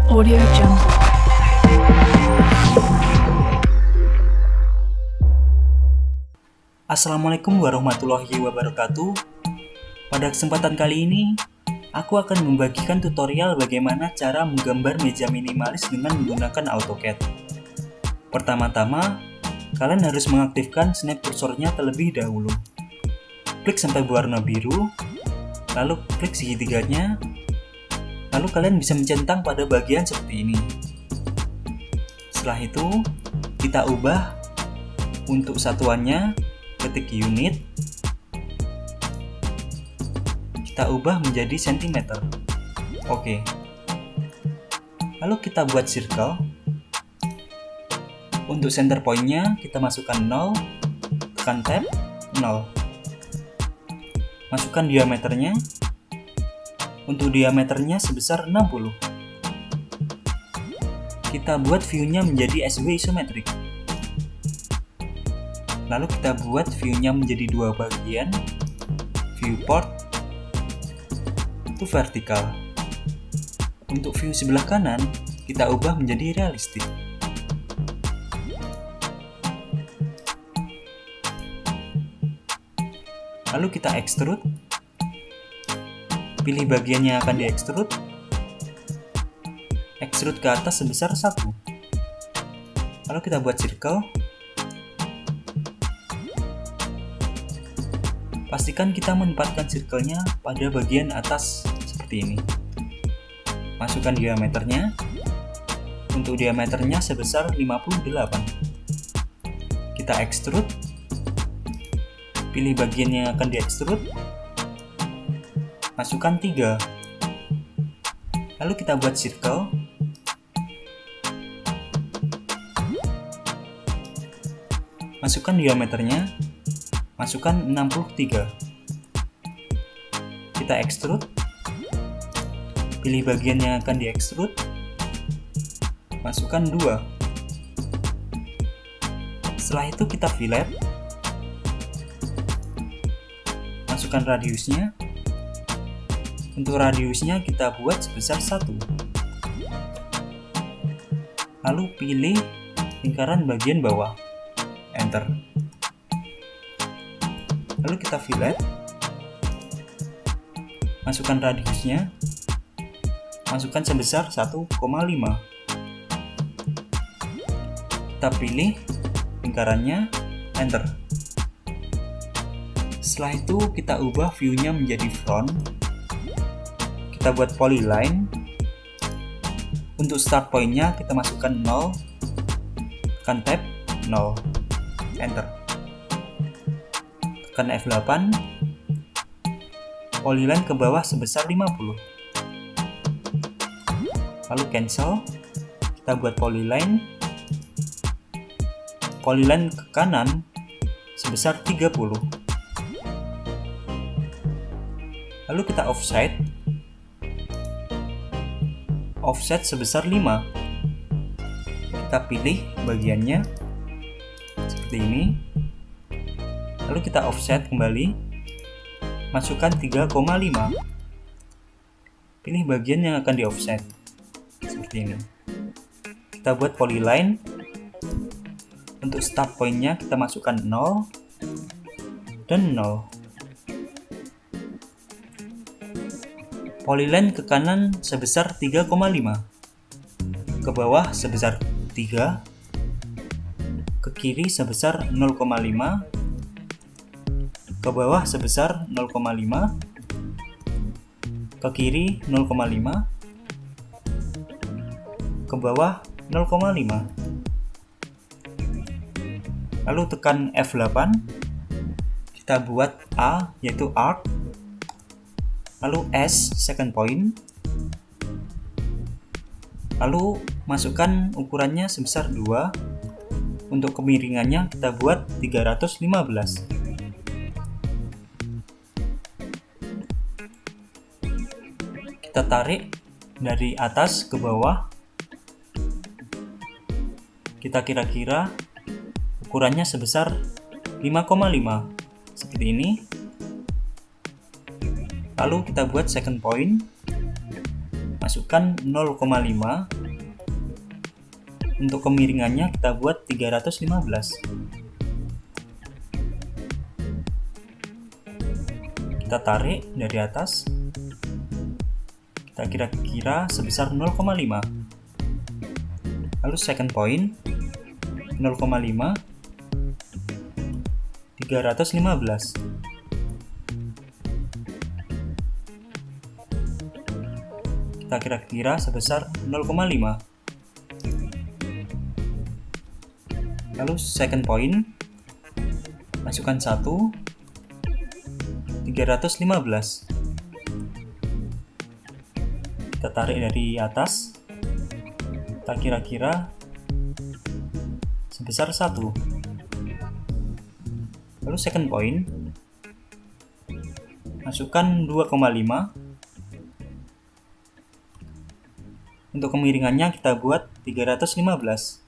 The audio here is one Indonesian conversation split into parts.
Audio Jungle. Assalamualaikum warahmatullahi wabarakatuh. Pada kesempatan kali ini, aku akan membagikan tutorial bagaimana cara menggambar meja minimalis dengan menggunakan AutoCAD. Pertama-tama, kalian harus mengaktifkan snap kursornya terlebih dahulu. Klik sampai berwarna biru, lalu klik segitiganya, lalu kalian bisa mencentang pada bagian seperti ini. Setelah itu, kita ubah untuk satuannya, ketik unit, kita ubah menjadi cm. Oke. Lalu kita buat circle. Untuk center point-nya kita masukkan 0, tekan tab, 0. Masukkan diameternya. Untuk diameternya sebesar 60. Kita buat view-nya menjadi SW isometrik. Lalu kita buat view-nya menjadi dua bagian, viewport itu vertikal. Untuk view sebelah kanan, kita ubah menjadi realistik. Lalu kita extrude. Pilih bagian yang akan di-extrude. Extrude ke atas sebesar 1. Lalu kita buat circle. Pastikan kita menempatkan circle-nya pada bagian atas seperti ini. Masukkan diameternya. Untuk diameternya sebesar 58. Kita extrude. Pilih bagian yang akan di-extrude. Masukkan 3. Lalu kita buat circle. Masukkan diameternya. Masukkan 63. Kita extrude. Pilih bagian yang akan di-extrude. Masukkan 2. Setelah itu kita fillet. Masukkan radiusnya. Untuk radiusnya kita buat sebesar 1. Lalu pilih lingkaran bagian bawah. Enter. Lalu kita fillet. Masukkan radiusnya. Masukkan sebesar 1,5. Kita pilih lingkarannya. Enter. Setelah itu kita ubah view-nya menjadi front. Kita buat polyline. Untuk start point-nya kita masukkan 0. Tekan tab, 0. Enter. Tekan F8. Polyline ke bawah sebesar 50. Lalu cancel. Kita buat polyline. Polyline ke kanan sebesar 30. Lalu kita offset. Offset sebesar 5. Kita pilih bagiannya seperti ini. Lalu kita offset kembali. Masukkan 3,5. Pilih bagian yang akan di offset seperti ini. Kita buat polyline. Untuk start point-nya kita masukkan 0 dan 0. Polyline ke kanan sebesar 3,5. Ke bawah sebesar 3. Ke kiri sebesar 0,5. Ke bawah sebesar 0,5. Ke kiri 0,5. Ke bawah 0,5. Lalu tekan F8. Kita buat A yaitu arc. Lalu S second point. Lalu masukkan ukurannya sebesar 2. Untuk kemiringannya kita buat 315. Kita tarik dari atas ke bawah. Kita kira-kira ukurannya sebesar 5,5 seperti ini. Lalu kita buat second point. masukkan 0,5. Untuk kemiringannya kita buat 315. Kita tarik dari atas. Kita kira-kira sebesar 0,5. Lalu second point 0,5 315. Kita kira-kira sebesar 0,5. Lalu second point masukkan 1 315. Kita tarik dari atas. Kita kira-kira sebesar 1. Lalu second point masukkan 2,5. Untuk kemiringannya kita buat 315.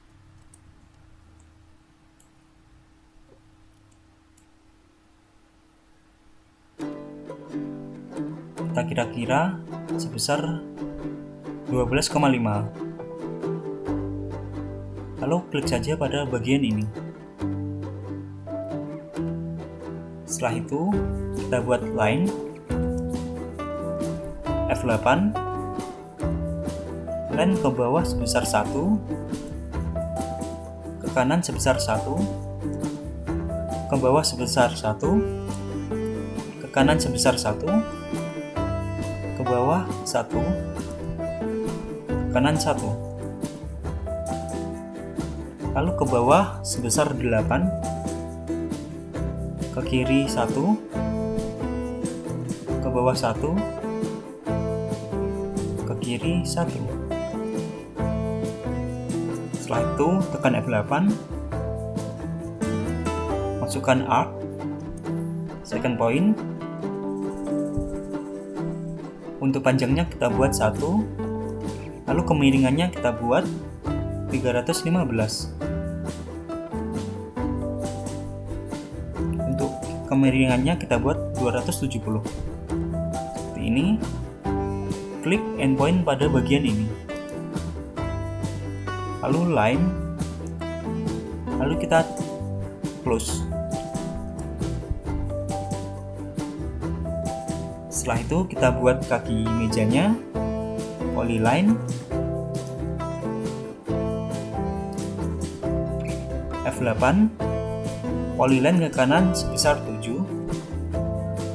Kita kira-kira sebesar 12,5. Lalu klik saja pada bagian ini. Setelah itu kita buat line F8, line ke bawah sebesar 1, ke kanan sebesar 1, ke bawah sebesar 1, ke kanan sebesar 1, ke bawah 1, kanan 1, lalu ke bawah sebesar 8, ke kiri 1, ke bawah 1, ke kiri 1. Setelah itu tekan F8, masukkan arc, second point. Untuk panjangnya kita buat 1, lalu kemiringannya kita buat 315. Untuk kemiringannya kita buat 270. Seperti ini. Klik endpoint pada bagian ini. Lalu line. Lalu kita close. Setelah itu kita buat kaki mejanya, polyline, F8, polyline ke kanan sebesar 7,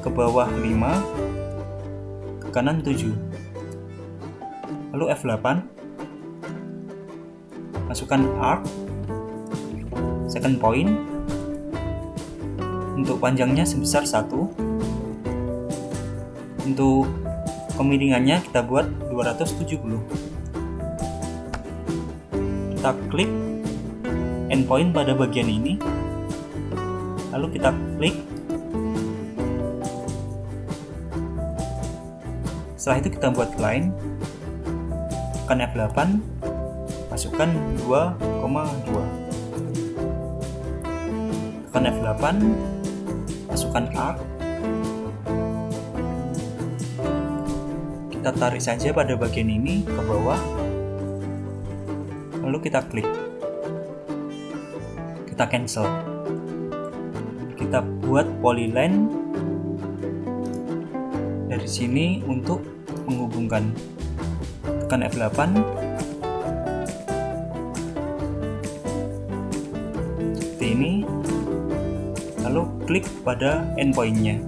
ke bawah 5, ke kanan 7. Lalu F8, masukkan arc, second point, untuk panjangnya sebesar 1. Untuk kemiringannya kita buat 270. Kita klik endpoint pada bagian ini. Lalu kita klik. Setelah itu kita buat line. Tekan F8. Masukkan 2,2. Tekan F8. Masukkan arc. Kita tarik saja pada bagian ini ke bawah, lalu kita klik, kita cancel, kita buat polyline dari sini untuk menghubungkan. Tekan F8, seperti ini, lalu klik pada endpointnya.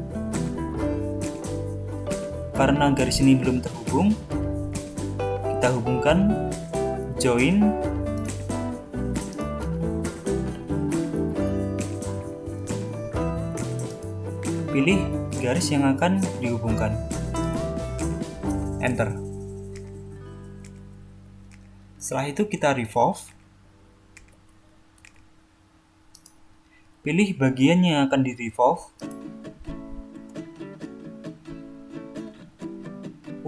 Karena garis ini belum terhubung, kita hubungkan join, pilih garis yang akan dihubungkan, enter. Setelah itu kita revolve, pilih bagian yang akan di revolve.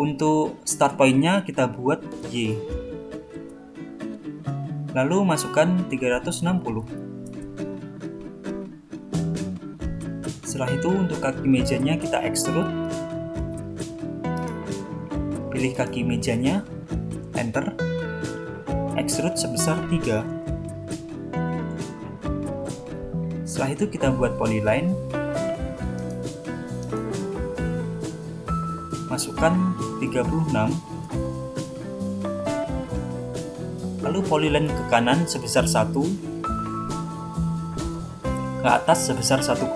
Untuk start point-nya kita buat Y. Lalu masukkan 360. Setelah itu untuk kaki mejanya kita extrude. pilih kaki mejanya, enter, extrude sebesar 3. Setelah itu kita buat polyline, masukkan 36, lalu polyline ke kanan sebesar 1, ke atas sebesar 1,5,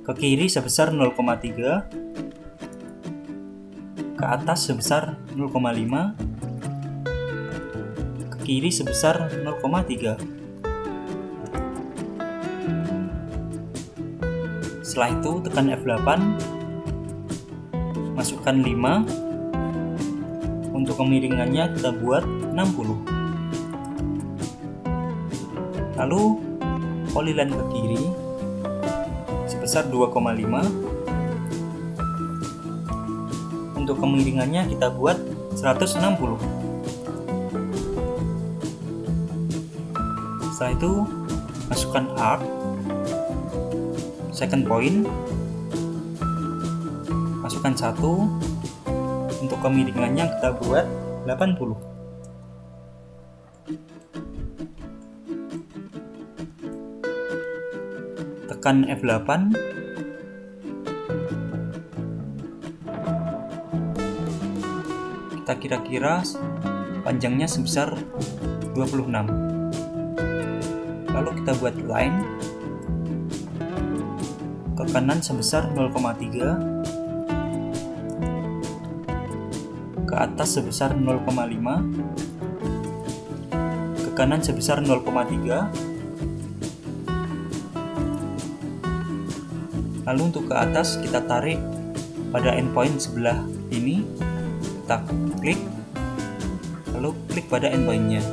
ke kiri sebesar 0,3, ke atas sebesar 0,5, ke kiri sebesar 0,3. Setelah itu tekan F8, masukkan 5, untuk kemiringannya kita buat 60. Lalu polyline ke kiri sebesar 2,5, untuk kemiringannya kita buat 160. Setelah itu masukkan arc, second point, masukkan 1, untuk kemiringannya kita buat 80. Tekan F8, kita kira-kira panjangnya sebesar 26. Lalu kita buat line ke kanan sebesar 0,3, ke atas sebesar 0,5, ke kanan sebesar 0,3. Lalu untuk ke atas kita tarik pada endpoint sebelah ini, kita klik, lalu klik pada endpointnya,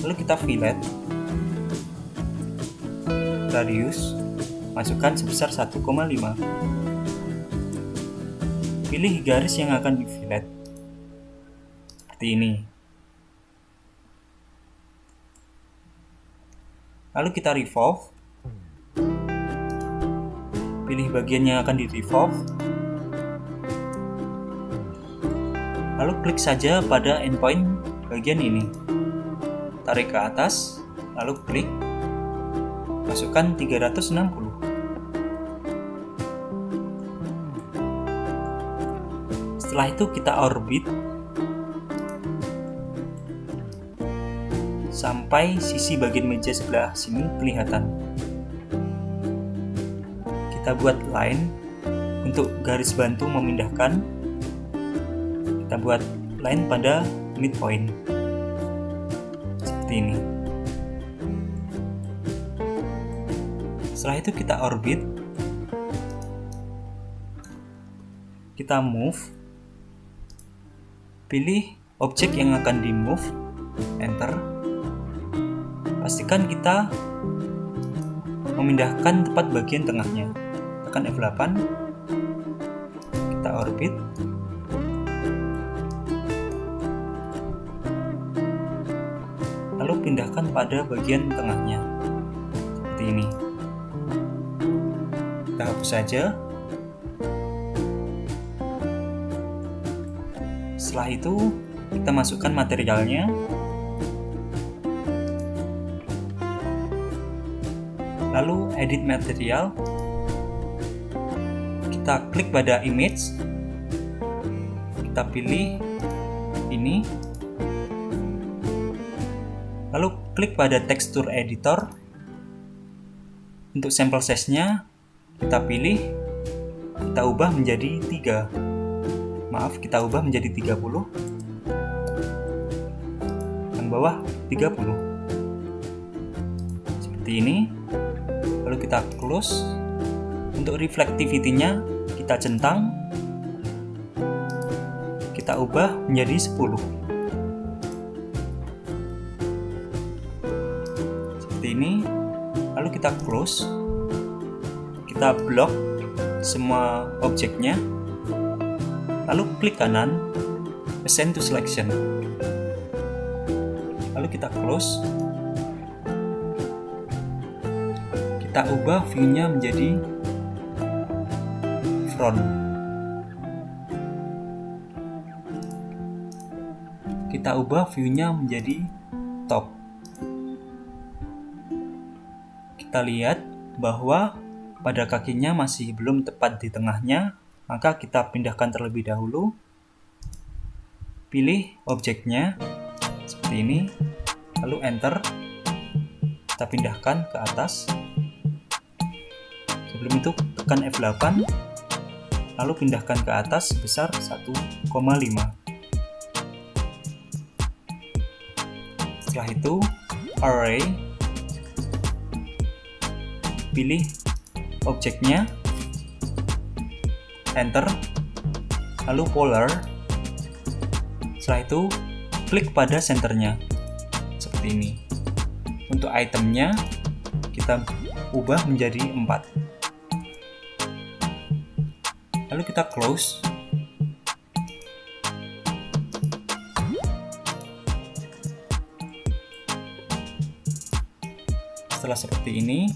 lalu kita fillet radius, masukkan sebesar 1,5. Pilih garis yang akan di fillet seperti ini. Lalu kita revolve, pilih bagian yang akan di revolve, lalu klik saja pada endpoint bagian ini, tarik ke atas, lalu klik, masukkan 360. Setelah itu kita orbit sampai sisi bagian meja sebelah sini kelihatan. Kita buat line untuk garis bantu memindahkan. Kita buat line pada midpoint seperti ini. Setelah itu kita orbit, kita move, pilih objek yang akan di move, enter. Pastikan kita memindahkan tepat bagian tengahnya. Tekan F8, kita orbit, lalu pindahkan pada bagian tengahnya seperti ini. Kita hapus saja. Setelah itu kita masukkan materialnya, lalu edit material, kita klik pada image, kita pilih ini, lalu klik pada texture editor. Untuk sampel size-nya kita pilih, kita ubah menjadi 3. Maaf, kita ubah menjadi 30. Yang bawah 30. Seperti ini. Lalu kita close. Untuk reflectivity-nya kita centang. Kita ubah menjadi 10. Seperti ini. Lalu kita close. Kita block semua objeknya. Lalu klik kanan, assign to selection. lalu kita close. Kita ubah view-nya menjadi front. Kita ubah view-nya menjadi top. Kita lihat bahwa pada kakinya masih belum tepat di tengahnya, maka kita pindahkan terlebih dahulu. Pilih objeknya seperti ini, lalu enter. Kita pindahkan ke atas. Sebelum itu tekan F8, lalu pindahkan ke atas sebesar 1,5. Setelah itu array, pilih objeknya, enter, lalu polar. Setelah itu klik pada senternya seperti ini. Untuk itemnya kita ubah menjadi 4, lalu kita close. Setelah seperti ini,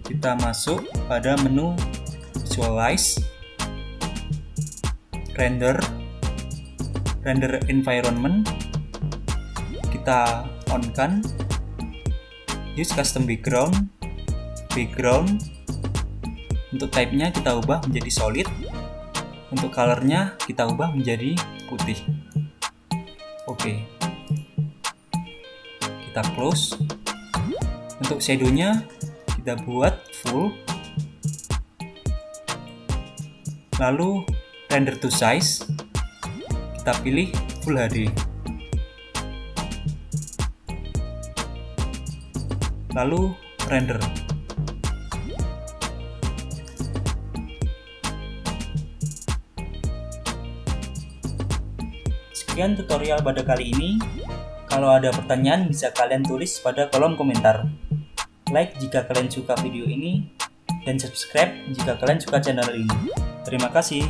kita masuk pada menu visualize, render environment. Kita on kan, use custom background. Untuk type-nya kita ubah menjadi solid. Untuk color-nya kita ubah menjadi putih. Oke. Kita close. Untuk shadow-nya kita buat full. Lalu render to size. Kita pilih Full HD. Lalu render. Sekian tutorial pada kali ini. Kalau ada pertanyaan bisa kalian tulis pada kolom komentar. Like jika kalian suka video ini, dan subscribe jika kalian suka channel ini. Terima kasih.